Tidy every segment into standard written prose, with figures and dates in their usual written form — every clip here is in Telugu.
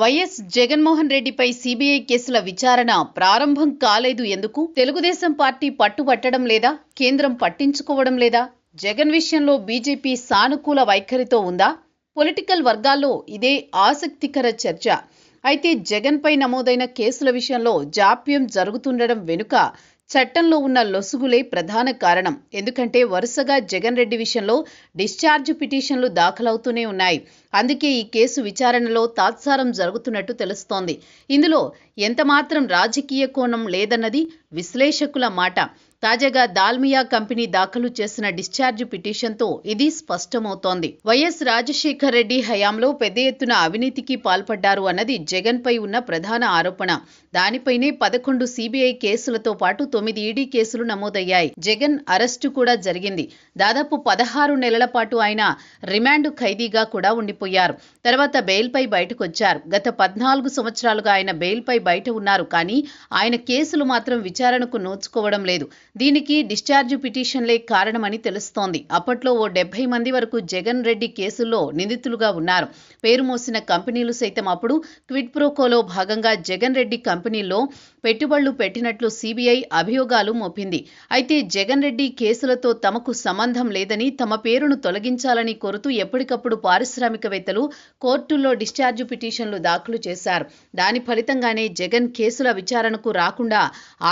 వైఎస్ జగన్మోహన్ రెడ్డిపై సీబీఐ కేసుల విచారణ ప్రారంభం కాలేదు ఎందుకు? తెలుగుదేశం పార్టీ పట్టుబట్టడం లేదా? కేంద్రం పట్టించుకోవడం లేదా? జగన్ విషయంలో బీజేపీ సానుకూల వైఖరితో ఉందా? పొలిటికల్ వర్గాల్లో ఇదే ఆసక్తికర చర్చ. అయితే జగన్పై నమోదైన కేసుల విషయంలో జాప్యం జరుగుతుండడం వెనుక చట్టంలో ఉన్న లొసుగులే ప్రధాన కారణం. ఎందుకంటే వరుసగా జగన్ రెడ్డి విషయంలో డిశ్చార్జ్ పిటిషన్లు దాఖలవుతూనే ఉన్నాయి. అందుకే ఈ కేసు విచారణలో తాత్సారం జరుగుతున్నట్టు తెలుస్తోంది. ఇందులో ఎంతమాత్రం రాజకీయ కోణం లేదన్నది విశ్లేషకుల మాట. తాజాగా దాల్మియా కంపెనీ దాఖలు చేసిన డిశ్చార్జ్ పిటిషన్తో ఇది స్పష్టమవుతోంది. వైఎస్ రాజశేఖర్ రెడ్డి హయాంలో పెద్ద ఎత్తున అవినీతికి పాల్పడ్డారు అన్నది జగన్పై ఉన్న ప్రధాన ఆరోపణ. దానిపైనే 11 సీబీఐ కేసులతో పాటు 9 ఈడీ కేసులు నమోదయ్యాయి. జగన్ అరెస్టు కూడా జరిగింది. దాదాపు 16 నెలల పాటు ఆయన రిమాండ్ ఖైదీగా కూడా ఉండిపోయారు. తర్వాత బెయిల్పై బయటకొచ్చారు. గత 14 సంవత్సరాలుగా ఆయన బెయిల్పై బయట ఉన్నారు. కానీ ఆయన కేసులు మాత్రం విచారణకు నోచుకోవడం లేదు. దీనికి డిశ్చార్జ్ పిటిషన్లే కారణమని తెలుస్తోంది. అప్పట్లో ఓ 70 మంది వరకు జగన్ రెడ్డి కేసుల్లో నిందితులుగా ఉన్నారు. పేరు మోసిన కంపెనీలు సైతం అప్పుడు క్విడ్ ప్రోకోలో భాగంగా జగన్ రెడ్డి కంపెనీల్లో పెట్టుబడులు పెట్టినట్లు సీబీఐ అభియోగాలు మోపింది. అయితే జగన్ రెడ్డి కేసులతో తమకు సంబంధం లేదని, తమ పేరును తొలగించాలని కోరుతూ ఎప్పటికప్పుడు పారిశ్రామికవేత్తలు కోర్టుల్లో డిశ్చార్జ్ పిటిషన్లు దాఖలు చేశారు. దాని ఫలితంగానే జగన్ కేసుల విచారణకు రాకుండా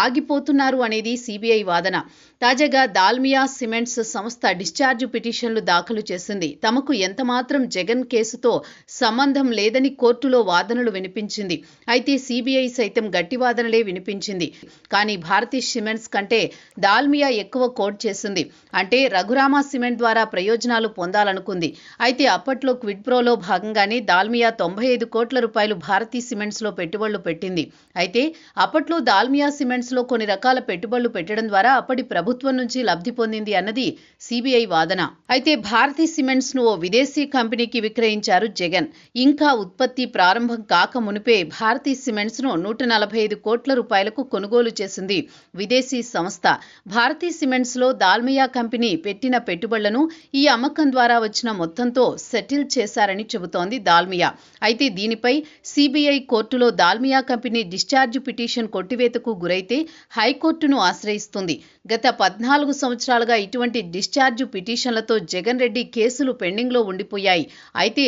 ఆగిపోతున్నారు అనేది సీబీఐ వాదన. తాజాగా దాల్మియా సిమెంట్స్ సంస్థ డిశ్చార్జ్ పిటిషన్లు దాఖలు చేసింది. తమకు ఎంతమాత్రం జగన్ కేసుతో సంబంధం లేదని కోర్టులో వాదనలు వినిపించింది. అయితే సీబీఐ సైతం గట్టి వాదనలే వినిపించింది. కానీ భారతీ సిమెంట్స్ కంటే దాల్మియా ఎక్కువ కోట్ చేసింది. అంటే రఘురామ సిమెంట్ ద్వారా ప్రయోజనాలు పొందాలనుకుంది. అయితే అప్పట్లో క్విడ్ ప్రోలో భాగంగానే దాల్మియా 95 కోట్ల రూపాయలు భారతీ సిమెంట్స్లో పెట్టుబడులు పెట్టింది. అయితే అప్పట్లో దాల్మియా సిమెంట్స్లో కొన్ని రకాల పెట్టుబడులు పెట్టడం ద్వారా అప్పటి ప్రభుత్వం నుంచి లబ్ధి పొందింది అన్నది సీబీఐ వాదన. అయితే భారతీ సిమెంట్స్ ను ఓ విదేశీ కంపెనీకి విక్రయించారు జగన్. ఇంకా ఉత్పత్తి ప్రారంభం కాక మునిపే భారతీ సిమెంట్స్ ను 145 కోట్ల రూపాయలకు కొనుగోలు చేసింది విదేశీ సంస్థ. భారతీ సిమెంట్స్ లో దాల్మియా కంపెనీ పెట్టిన పెట్టుబడులను ఈ అమ్మకం ద్వారా వచ్చిన మొత్తంతో సెటిల్ చేశారని చెబుతోంది దాల్మియా. అయితే దీనిపై సీబీఐ కోర్టులో దాల్మియా కంపెనీ డిశ్చార్జ్ పిటిషన్ కొట్టివేతకు గురైతే హైకోర్టును ఆశ్రయిస్తుంది. గత 14 సంవత్సరాలుగా ఇటువంటి డిశ్చార్జ్ పిటిషన్లతో జగన్ రెడ్డి కేసులు పెండింగ్లో ఉండిపోయాయి. అయితే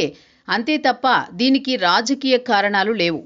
అంతే తప్ప దీనికి రాజకీయ కారణాలు లేవు.